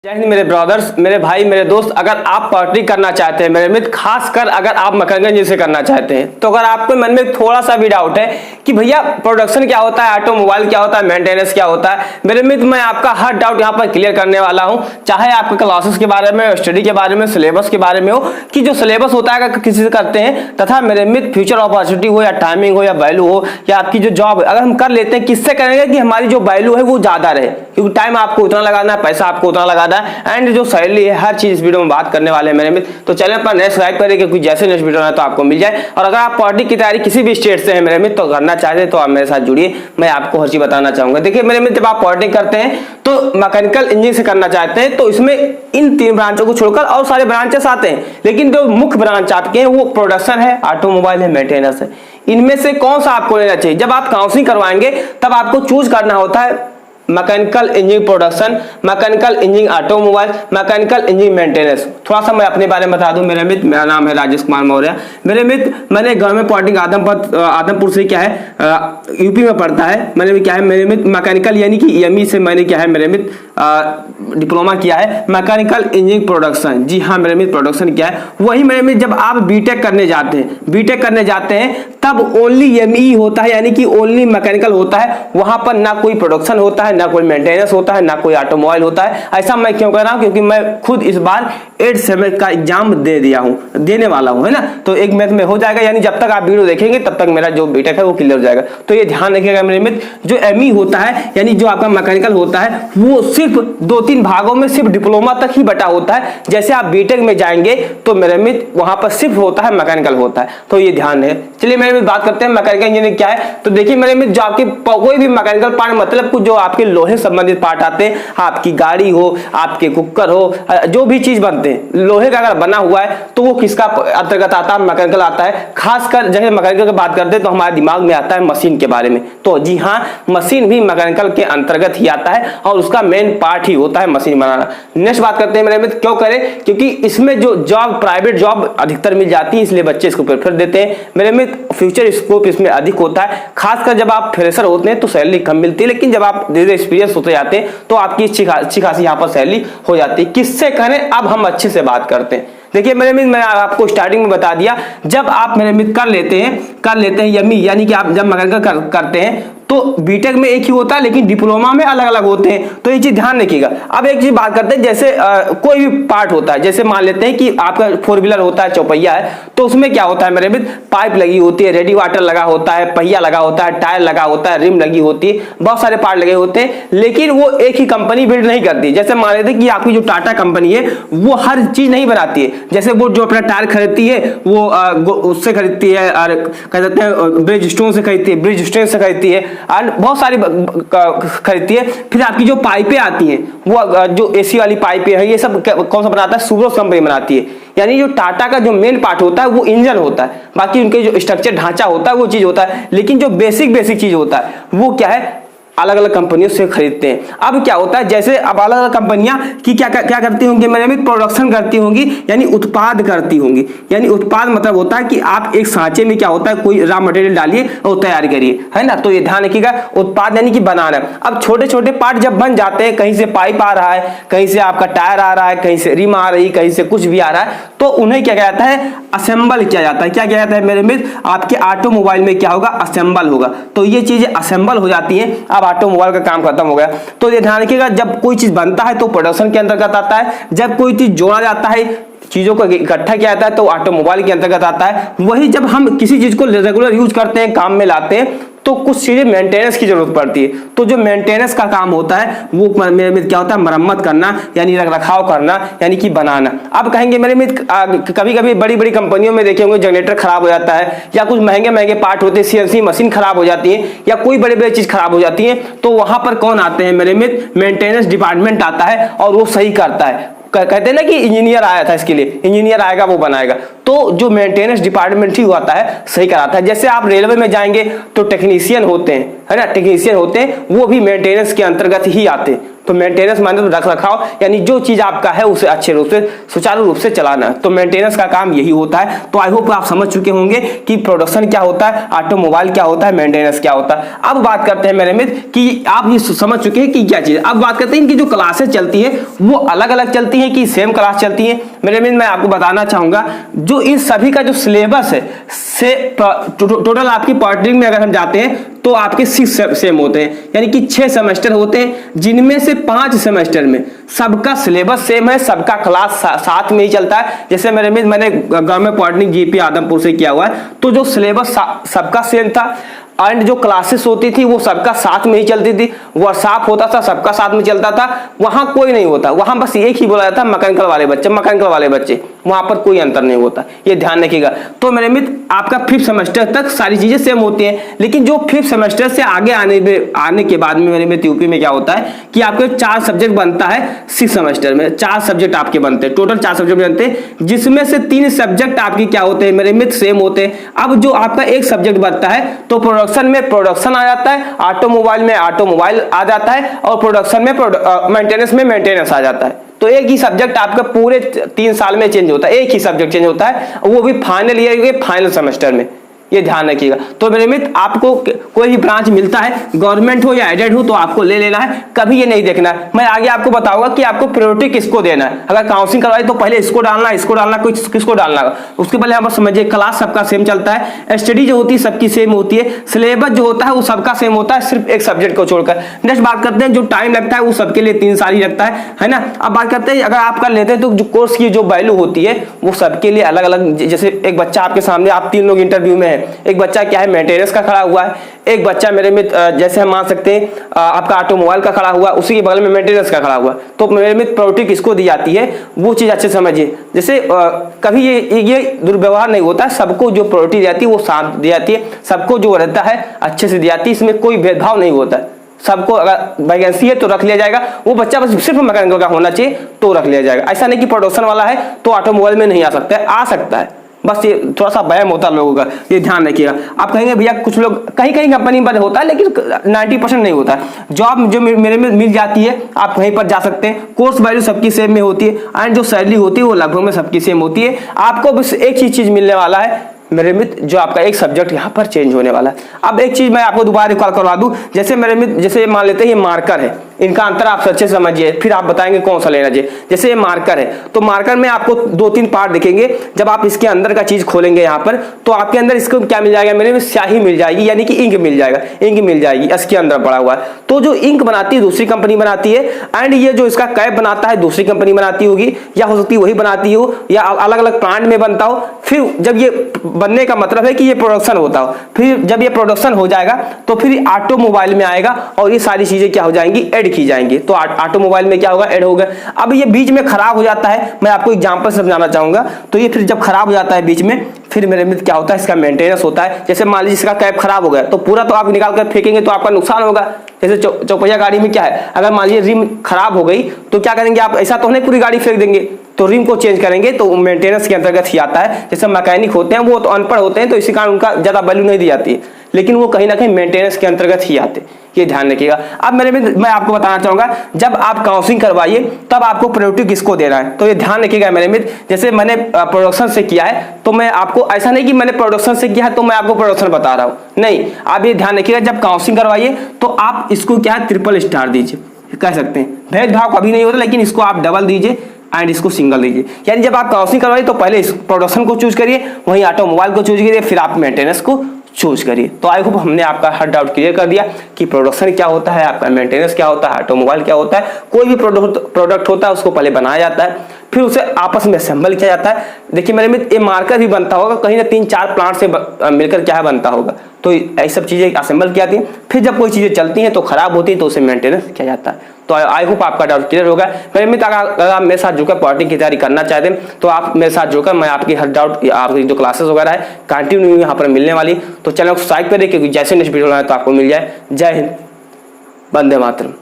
जय हिंद मेरे ब्रदर्स, मेरे भाई, मेरे दोस्त। अगर आप पार्टी करना चाहते हैं मेरे मित्र, खासकर अगर आप मैकेनिकल इंजीनियर से करना चाहते हैं, तो अगर आपके मन में थोड़ा सा भी डाउट है कि भैया प्रोडक्शन क्या होता है, ऑटोमोबाइल क्या होता है, मेंटेनेंस क्या होता है, मेरे मित्र मैं आपका हर डाउट यहाँ पर क्लियर करने वाला हूँ। चाहे आपके क्लासेस के बारे में, स्टडी के बारे में, सिलेबस के बारे में हो, कि जो सिलेबस होता है अगर किसी से करते हैं, तथा मेरे मित्र फ्यूचर अपॉर्चुनिटी हो या टाइमिंग हो या वैल्यू हो या आपकी जो जॉब अगर हम कर लेते हैं, किससे करेंगे कि हमारी जो वैल्यू है वो ज्यादा रहे, क्योंकि टाइम आपको उतना लगाना है, पैसा आपको उतना लगाना है, एंड जो सैलरी है, हर चीज इस वीडियो में बात करने वाले हैं मेरे मित्र। तो चैनल पर नए सब्सक्राइब करें क्योंकि जैसे नेक्स्ट वीडियो है तो आपको मिल जाए। और अगर आप पार्टी की तैयारी किसी भी स्टेट से हैं मेरे मित्र, तो करना चाहते हैं तो आप मेरे साथ जुड़िए, मैं आपको हर चीज बताना चाहूंगा। देखिए मेरे मित्र, जब आप पार्टी करते हैं तो मैकेनिकल इंजीनियरिंग से करना चाहते हैं तो इसमें इन 3 ब्रांचों को छोड़कर और सारे ब्रांचेस आते हैं, लेकिन जो मुख्य ब्रांच आते हैं वो प्रोडक्शन है, ऑटोमोबाइल है, मेंटेनेंस है। इनमें से कौन सा आपको लेना चाहिए? जब आप काउंसलिंग करवाएंगे तब आपको चूज करना होता है mechanical engineering production, mechanical engineering automobile, mechanical engineering maintenance. थोड़ा सा मैं अपने बारे में बता दूं मेरे मित्र, मेरा नाम है राजेश कुमार मौर्य। मेरे मित्र, मैंने गवर्नमेंट पॉलिटेक्निक आदमपुर से क्या है यूपी में पढ़ता है। मैंने भी क्या है मेरे मित्र मैकेनिकल यानी कि ईएमई से मैंने क्या है मेरे मित्र डिप्लोमा किया है मैकेनिकल इंजीनियरिंग प्रोडक्शन। जी हाँ मेरे मित्र, प्रोडक्शन क्या है वही मेरे मित्र। जब आप बीटेक करने जाते हैं तब ओनली ईएमई होता है, यानी कि ओनली मैकेनिकल होता है। वहां पर ना कोई प्रोडक्शन होता है, ना कोई मेंटेनेंस होता है, ना कोई ऑटोमोबाइल होता है। ऐसा मैं क्यों कर रहा हूं? क्योंकि मैं खुद इस बार 8 सेमेस्टर का एग्जाम देने वाला हूं, है ना। तो एक मैथ में हो जाएगा, यानी जब तक आप वीडियो देखेंगे तब तक मेरा जो बीटेक है वो क्लियर हो जाएगा। तो ये ध्यान रखिएगा मेरे मित्र, जो एमई होता है यानी जो आपका मैकेनिकल होता है वो सिर्फ 2-3 भागों में सिर्फ डिप्लोमा तक ही बटा होता है। जैसे आप बीटेक में जाएंगे तो मेरे मित्र वहां पर सिर्फ होता है मैकेनिकल होता है, तो ये ध्यान है। चलिए मेरे मित्र बात करते हैं मैकेनिकल इंजीनियरिंग क्या है। तो देखिए मेरे मित्र, जो आपके कोई भी मैकेनिकल पार्ट मतलब कुछ जो आपके लोहे संबंधित पार्ट आते हैं, आपकी गाड़ी हो, आपके कुकर हो, जो भी चीज बनते हैं लोहे का अगर बना हुआ है तो वो किसका अंतर्गत आता है? मैकेनिकल आता है। खासकर जब मैकेनिकल की बात करते हैं तो हमारे दिमाग में आता है मशीन के बारे में। तो जी हाँ, मशीन भी मैकेनिकल के अंतर्गत ही आता है और उसका मेन पार्ट ही होता है मशीन बनाना। नेक्स्ट बात करते हैं मेरे मित्र, क्यों करें? क्योंकि इसमें जो जॉब, प्राइवेट जॉब अधिकतर मिल जाती है, इसलिए बच्चे इसको प्रेफर देते हैं मेरे मित्र। फ्यूचर स्कोप इसमें अधिक होता है। खासकर जब आप फ्रेशर होते हैं तो सैलरी कम मिलती है, लेकिन जब आप धीरे एक्सपीरियंस होते जाते हैं तो आपकी अच्छी खासी यहाँ पर सैलरी हो जाती है। किससे करें? अब हम अच्छे से बात करते हैं। देखिए मेरे मित्र, मैं आपको स्टार्टिंग में बता दिया, जब आप मेरे मित्र कर लेते हैं एमई यानी कि आप जब मैकेनिकल करते हैं तो बीटेक में एक ही होता है, लेकिन डिप्लोमा में अलग अलग होते हैं। तो ये चीज ध्यान रखिएगा। अब एक चीज बात करते हैं, जैसे कोई भी पार्ट होता है, जैसे मान लेते हैं कि आपका 4 व्हीलर होता है, चौपहिया है, तो उसमें क्या होता है मेरे मित्र? पाइप लगी होती है, रेडिएटर लगा होता है, पहिया लगा होता है, टायर लगा होता है, रिम लगी होती है, बहुत सारे पार्ट लगे होते हैं, लेकिन वो एक ही कंपनी बिल्ड नहीं करती। जैसे मान लेते हैं कि आपकी जो टाटा कंपनी है वो हर चीज नहीं बनाती है। जैसे वो जो अपना टायर खरीदती है वो उससे खरीदती है, और कह सकते हैं ब्रिज स्टोन से खरीदती है, ब्रिज स्टोन से खरीदती है, और बहुत सारी खरीदती है। फिर आपकी जो पाइपें आती हैं वो जो एसी वाली पाइपें है, ये सब कौन सा बनाता है? सुब्रोस कंपनी बनाती है। यानी जो टाटा का जो मेन पार्ट होता है वो इंजन होता है, बाकी उनके जो स्ट्रक्चर ढांचा होता है वो चीज होता है, लेकिन जो बेसिक चीज होता है वो क्या है? अलग अलग कंपनियों से खरीदते हैं। अब क्या होता है, जैसे अब अलग अलग कंपनियां की क्या करती होंगी मेरे मित्र? प्रोडक्शन करती होंगी, यानी उत्पाद करती होंगी। यानी उत्पाद मतलब होता है कि आप एक सांचे में क्या होता है, कोई रॉ मटेरियल डालिए और तैयार करिए, है ना। तो ये ध्यान रखिएगा, उत्पाद यानी कि बनाना। अब छोटे छोटे पार्ट जब बन जाते हैं, कहीं से पाइप आ रहा है, कहीं से आपका टायर आ रहा है, कहीं से रिम आ रही, कहीं से कुछ भी आ रहा है, तो उन्हें क्या कहता है? असेंबल किया जाता है। क्या किया जाता है मेरे मित्र? आपके ऑटोमोबाइल में क्या होगा? असेंबल होगा। तो ये चीजें असेंबल हो जाती है। अब ऑटोमोबाइल का काम खत्म हो गया। तो ये ध्यान रखिएगा, जब कोई चीज बनता है तो प्रोडक्शन के अंतर्गत आता है, जब कोई चीज जोड़ा जाता है, चीजों को इकट्ठा किया जाता है, तो ऑटोमोबाइल के अंतर्गत आता है। वही जब हम किसी चीज को रेगुलर यूज करते हैं, काम में लाते हैं, तो कुछ चीजें मेंटेनेंस की जरूरत पड़ती है। तो जो मेंटेनेंस का काम होता है वो मेरे मित्र क्या होता है? मरम्मत करना, यानी रखरखाव करना, यानी कि बनाना। अब कहेंगे मेरे मित्र, कभी कभी बड़ी बड़ी कंपनियों में देखे होंगे जनरेटर खराब हो जाता है, या कुछ महंगे पार्ट होते हैं, सीएनसी मशीन खराब हो जाती है, या कोई बड़े चीज खराब हो जाती है, तो वहां पर कौन आते हैं मेरे मित्र? मेंटेनेंस डिपार्टमेंट आता है और वो सही करता है। कहते हैं ना कि इंजीनियर आया था, इसके लिए इंजीनियर आएगा वो बनाएगा। तो जो मेंटेनेंस डिपार्टमेंट ही होता है सही कराता है। जैसे आप रेलवे में जाएंगे तो टेक्नीशियन होते हैं, है ना, टेक्नीशियन होते हैं, वो भी मेंटेनेंस के अंतर्गत ही आते हैं। तो मेंटेनेंस माने तो रख रखाव, यानी जो चीज आपका है उसे अच्छे रूप से सुचारू रूप से चलाना। तो मेंटेनेंस का काम यही होता है। तो आई होप आप समझ चुके होंगे कि प्रोडक्शन क्या होता है, ऑटोमोबाइल क्या होता है, मेंटेनेंस क्या होता है। अब बात करते हैं मेरे मित्र कि आप ये समझ चुके हैं कि क्या चीज। अब बात करते हैं कि जो क्लासेस चलती है वो अलग अलग चलती है कि सेम क्लास चलती है। मेरे मित्र मैं आपको बताना चाहूंगा जो इन सभी का जो सिलेबस है से टोटल आपकी पॉलिटेक्निक में अगर हम जाते हैं तो आपके 6 सेम होते हैं, यानी कि 6 सेमेस्टर होते हैं, जिनमें से 5 सेमेस्टर में सबका सिलेबस सेम है, सबका क्लास साथ में ही चलता है। जैसे मैंने गवर्नमेंट पॉलिटेक्निक जीपी आदमपुर से किया हुआ है, तो जो सिलेबस सबका सेम था एंड जो क्लासेस होती थी वो सबका साथ में ही चलती थी, वर्कशॉप होता था सबका साथ में चलता था। वहां कोई नहीं होता, वहां बस एक ही बोला जाता मैकेनिकल वाले बच्चे, वहां पर कोई अंतर नहीं होता, ये ध्यान रखिएगा। तो मेरे मित्र आपका 5th सेमेस्टर तक सारी चीजें सेम होती हैं, लेकिन जो 5th सेमेस्टर से आगे आने के बाद में मेरे मित्र यूपी में क्या होता है कि आपके 4 सब्जेक्ट बनता है। 6th सेमेस्टर में 4 सब्जेक्ट आपके बनते हैं, टोटल 4 सब्जेक्ट बनते हैं, जिसमें से 3 सब्जेक्ट आपकी क्या होते हैं मेरे मित्र सेम होते हैं। अब जो आपका एक सब्जेक्ट बनता है तो प्रोडक्शन में प्रोडक्शन आ जाता है, ऑटोमोबाइल में ऑटोमोबाइल आ जाता है, और प्रोडक्शन में मेंटेनेंस में मेंटेनेंस आ जाता है। तो एक ही सब्जेक्ट आपका पूरे 3 साल में चेंज होता है, एक ही सब्जेक्ट चेंज होता है, वो भी फाइनल ईयर के फाइनल सेमेस्टर में, ये ध्यान रखिएगा। तो मेरे मित्र आपको कोई भी ब्रांच मिलता है, गवर्नमेंट हो या एडेड हो, तो आपको ले लेना है, कभी ये नहीं देखना है। मैं आगे आपको बताऊंगा कि आपको प्रायोरिटी किसको देना है। अगर काउंसलिंग करवाए तो पहले इसको डालना किसको डालना, उसके पहले आप समझिए क्लास सबका सेम चलता है, स्टडी जो होती है सबकी सेम होती है, सिलेबस जो होता है वो सबका सेम होता है, सिर्फ एक सब्जेक्ट को छोड़कर। नेक्स्ट बात करते हैं जो टाइम लगता है वो सबके लिए 3 साल ही लगता है ना। अब बात करते हैं अगर आप कर लेते हैं तो जो कोर्स की जो वैल्यू होती है वो सबके लिए अलग अलग। जैसे एक बच्चा आपके सामने, आप 3 लोग इंटरव्यू में है, एक बच्चा क्या है मेंटेनेंस का खड़ा हुआ है, एक बच्चा मेरे में जैसे हम मान सकते हैं आपका ऑटोमोबाइल का खड़ा हुआ, उसी के बगल में मेंटेनेंस का खड़ा हुआ। तो मेरे में प्रायोरिटी किसको दी जाती है वो चीज अच्छे समझिए। जैसे कभी ये दुर्व्यवहार नहीं होता है, सबको जो प्रायोरिटी दी जाती है वो साथ दी जाती है, सबको जो रहता है अच्छे से दी जाती है, इसमें कोई भेदभाव नहीं होता है। सबको अगर वैकेंसी है तो रख लिया जाएगा, वो बच्चा बस सिर्फ मैकेनिकल का होना चाहिए तो रख लिया जाएगा। ऐसा नहीं कि प्रोडक्शन वाला है तो ऑटोमोबाइल में नहीं आ सकता है, आ सकता है, बस ये थोड़ा सा वहम होता है लोगों का, ये ध्यान रखिएगा। आप कहेंगे भैया कुछ लोग कहीं कंपनी पर होता है, लेकिन 90% नहीं होता है। जॉब जो मेरे में मिल जाती है आप कहीं पर जा सकते हैं, कोर्स वैल्यू सबकी सेम में होती है एंड जो सैलरी होती है वो लगभग में सबकी सेम होती है। आपको बस एक ही चीज मिलने वाला है मेरे मित्र, जो आपका एक सब्जेक्ट यहाँ पर चेंज होने वाला है। अब एक चीज मैं आपको दोबारा रिकॉल करवा दूं, जैसे मेरे मित्र जैसे मान लेते हैं ये मार्कर है, इनका अंतर आप अच्छे से समझिए, फिर आप बताएंगे कौन सा लेना चाहिए। जैसे ये मार्कर है तो मार्कर में आपको 2-3 पार्ट दिखेंगे, जब आप इसके अंदर का चीज खोलेंगे यहाँ पर तो आपके अंदर इसको क्या मिल जाएगा मेरे में, स्याही मिल जाएगी, यानी कि इंक मिल जाएगा, इंक मिल जाएगी इसके अंदर पड़ा हुआ है। तो जो इंक बनाती है दूसरी कंपनी बनाती है, एंड ये जो इसका कैप बनाता है दूसरी कंपनी बनाती होगी, या हो सकती है वही बनाती हो या अलग अलग प्लांट में बनता हो। फिर जब ये बनने का मतलब है कि ये प्रोडक्शन होता हो, फिर जब ये प्रोडक्शन हो जाएगा तो फिर ऑटोमोबाइल में आएगा और ये सारी चीजें क्या हो जाएंगी, ऐड की जाएंगी। तो ऑटोमोबाइल में क्या होगा, ऐड होगा। अब ये बीच में खराब हो जाता है, मैं आपको एग्जांपल समझाना चाहूंगा। तो ये फिर जब खराब हो जाता है बीच में, फिर मेरे मित्र क्या होता है इसका मेंटेनेंस होता है। जैसे मान लीजिए इसका कैप खराब हो गया तो पूरा तो आप निकाल कर फेंकेंगे तो आपका नुकसान होगा। जैसे चौपहिया गाड़ी में क्या है, अगर मान लीजिए रिम खराब हो गई तो क्या करेंगे आप, ऐसा तो नहीं पूरी गाड़ी फेंक देंगे, तो रिम को चेंज करेंगे, तो मेंटेनेंस के अंतर्गत ही आता है। जैसे मैकेनिक होते हैं वो तो अनपढ़ होते हैं तो इसी कारण उनका ज्यादा वैल्यू नहीं दी जाती है, लेकिन वो कहीं ना कहीं मेंटेनेंस के अंतर्गत ही आते, ये ध्यान रखिएगा। अब मैं आपको बताना चाहूंगा जब आप काउंसलिंग करवाइए तब आपको प्रायोरिटी किसको देना है, तो ये ध्यान रखिएगा मेरे मित्र। जैसे मैंने प्रोडक्शन से किया है तो मैं आपको, ऐसा नहीं कि मैंने प्रोडक्शन से किया है तो मैं आपको प्रोडक्शन बता रहा हूं, नहीं, आप ये ध्यान रखिएगा जब काउंसलिंग करवाइए तो आप इसको क्या है ट्रिपल स्टार दीजिए, कह सकते हैं, भेदभाव कभी नहीं होता, लेकिन इसको आप डबल दीजिए एंड इसको सिंगल दीजिए। यानी जब आप काउंसलिंग करवाइए तो पहले इस प्रोडक्शन को चूज करिए, वहीं ऑटोमोबाइल को चूज करिए, फिर आप मेंटेनेंस को चूज करिए। तो आई होप हमने आपका हर डाउट क्लियर कर दिया कि प्रोडक्शन क्या होता है, आपका मेंटेनेंस क्या होता है, ऑटोमोबाइल क्या होता है। कोई भी प्रोडक्ट होता है उसको पहले बनाया जाता है, फिर उसे आपस में असेंबल किया जाता है। देखिए मेरे मित्र ये मार्कर भी बनता होगा कहीं ना 3-4 प्लांट से मिलकर क्या बनता होगा, तो ऐसी सब चीजें असेंबल की जाती हैं। फिर जब कोई चीजें चलती हैं तो खराब होती है तो उसे मेंटेनेंस किया जाता है। तो आई होप आपका डाउट क्लियर होगा। मेरे मित्र अगर आप मेरे साथ जुड़कर पॉलिटिक्स की तैयारी करना चाहते हैं तो आप मेरे साथ जुड़कर मैं आपकी हर डाउट, आपकी जो क्लासेस वगैरह है कंटिन्यू यहाँ पर मिलने वाली, तो चैनल को सब्सक्राइब करें क्योंकि जैसे नेक्स्ट वीडियो आए तो आपको मिल जाए। जय हिंद, वंदे मातरम।